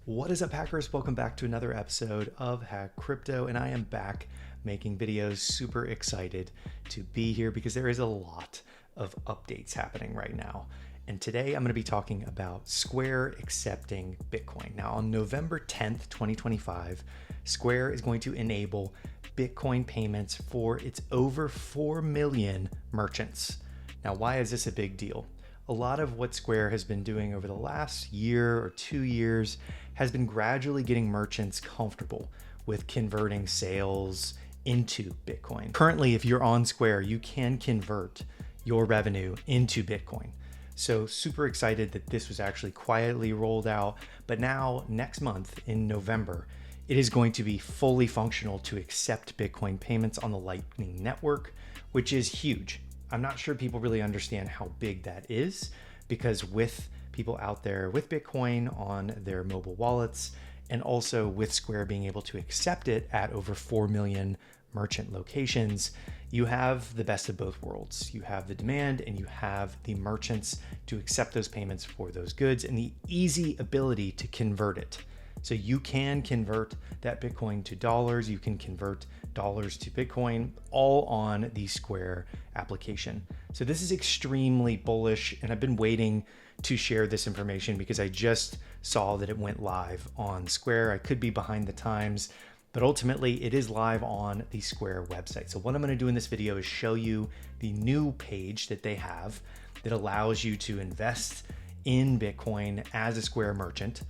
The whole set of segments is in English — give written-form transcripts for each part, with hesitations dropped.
What is up, hackers? Welcome back to another episode of Hack Crypto, and I am back making videos. Super excited to be here because there is a lot of updates happening right now. And today I'm going to be talking about Square accepting Bitcoin. Now, on November 10th, 2025, Square is going to enable Bitcoin payments for its over 4 million merchants. Now, why is this a big deal? A lot of what Square has been doing over the last year or 2 years has been gradually getting merchants comfortable with converting sales into Bitcoin. Currently, if you're on Square, you can convert your revenue into Bitcoin. So super excited that this was actually quietly rolled out, but now next month in November, it is going to be fully functional to accept Bitcoin payments on the Lightning Network, which is huge. I'm not sure people really understand how big that is, because with people out there with Bitcoin on their mobile wallets, and also with Square being able to accept it at over 4 million merchant locations, you have the best of both worlds. You have the demand and you have the merchants to accept those payments for those goods and the easy ability to convert it. So you can convert that Bitcoin to dollars, you can convert dollars to Bitcoin, all on the Square application. So this is extremely bullish, and I've been waiting to share this information because I just saw that it went live on Square. I could be behind the times, but ultimately it is live on the Square website. So what I'm going to do in this video is show you the new page that they have that allows you to invest in Bitcoin as a Square merchant.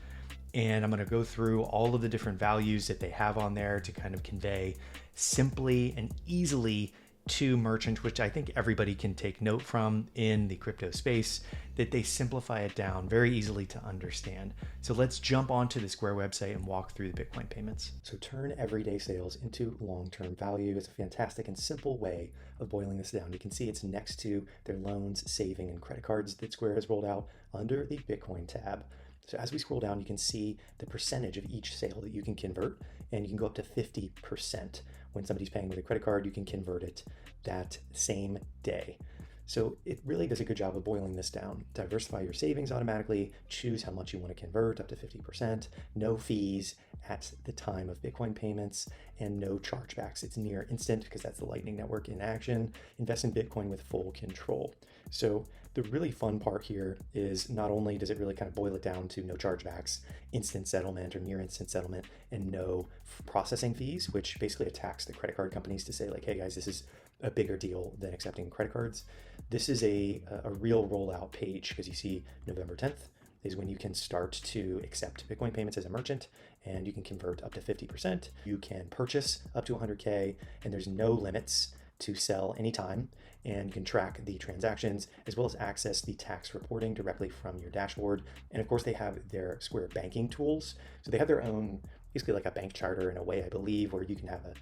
And I'm going to go through all of the different values that they have on there to kind of convey simply and easily to merchants, which I think everybody can take note from in the crypto space, that they simplify it down very easily to understand. So let's jump onto the Square website and walk through the Bitcoin payments. So turn everyday sales into long-term value is a fantastic and simple way of boiling this down. You can see it's next to their loans, saving, and credit cards that Square has rolled out under the Bitcoin tab. So as we scroll down, you can see the percentage of each sale that you can convert, and you can go up to 50%. When somebody's paying with a credit card, you can convert it that same day. So it really does a good job of boiling this down. Diversify your savings automatically, choose how much you want to convert, up to 50%, no fees at the time of Bitcoin payments, and no chargebacks. It's near instant because that's the Lightning Network in action. Invest in Bitcoin with full control. So the really fun part here is not only does it really kind of boil it down to no chargebacks, instant settlement or near instant settlement, and no processing fees, which basically attacks the credit card companies to say like, hey guys, this is a bigger deal than accepting credit cards. This is a real rollout page because you see November 10th is when you can start to accept Bitcoin payments as a merchant, and you can convert up to 50%. You can purchase up to 100K, and there's no limits to sell anytime, and you can track the transactions as well as access the tax reporting directly from your dashboard. And of course, they have their Square banking tools. So they have their own, basically like a bank charter in a way, I believe, where you can have a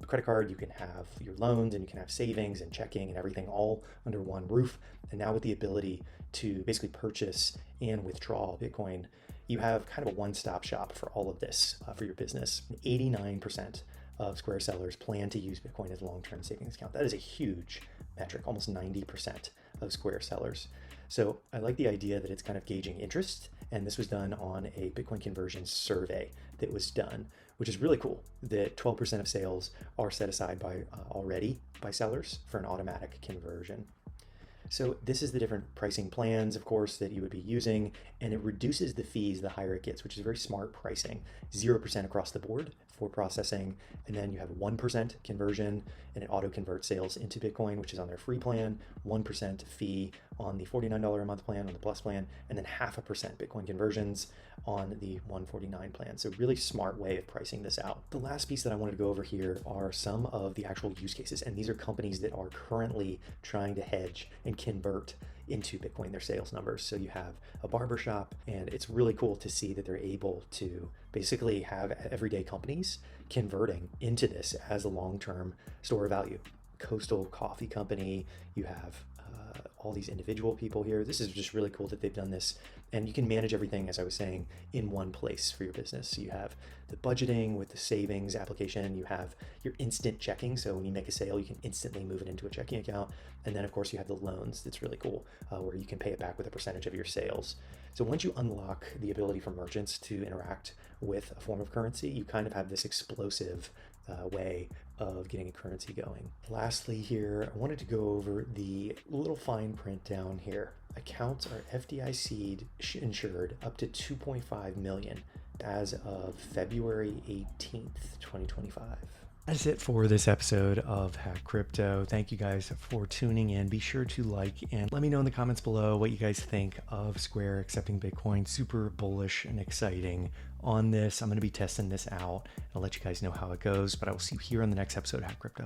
credit card, you can have your loans, and you can have savings and checking and everything all under one roof. And now with the ability to basically purchase and withdraw Bitcoin, you have kind of a one-stop shop for all of this for your business. 89% of Square sellers plan to use Bitcoin as a long-term savings account. That is a huge metric, almost 90% of Square sellers. So I like the idea that it's kind of gauging interest, and this was done on a Bitcoin conversion survey that was done, which is really cool that 12% of sales are set aside by already by sellers for an automatic conversion. So this is the different pricing plans, of course, that you would be using, and it reduces the fees the higher it gets, which is very smart pricing. 0% across the board for processing, and then you have 1% conversion, and it auto converts sales into Bitcoin, which is on their free plan, 1% fee on the $49 a month plan on the Plus plan, and then 0.5% Bitcoin conversions on the $149 plan. So really smart way of pricing this out. The last piece that I wanted to go over here are some of the actual use cases, and these are companies that are currently trying to hedge and convert into Bitcoin their sales numbers. So you have a barbershop, and it's really cool to see that they're able to basically have everyday companies converting into this as a long-term store of value. Coastal Coffee Company, you have all these individual people here. This is just really cool that they've done this. And you can manage everything, as I was saying, in one place for your business. So you have the budgeting with the savings application, you have your instant checking. So when you make a sale, you can instantly move it into a checking account. And then of course you have the loans. That's really cool, where you can pay it back with a percentage of your sales. So once you unlock the ability for merchants to interact with a form of currency, you kind of have this explosive way of getting a currency going. Lastly here, I wanted to go over the little fine print down here. Accounts are FDIC insured up to 2.5 million as of February 18th, 2025. That's it for this episode of Hack Crypto. Thank you guys for tuning in. Be sure to like and let me know in the comments below what you guys think of Square accepting Bitcoin. Super bullish and exciting on this. I'm going to be testing this out. I'll let you guys know how it goes, but I will see you here on the next episode of Hack Crypto.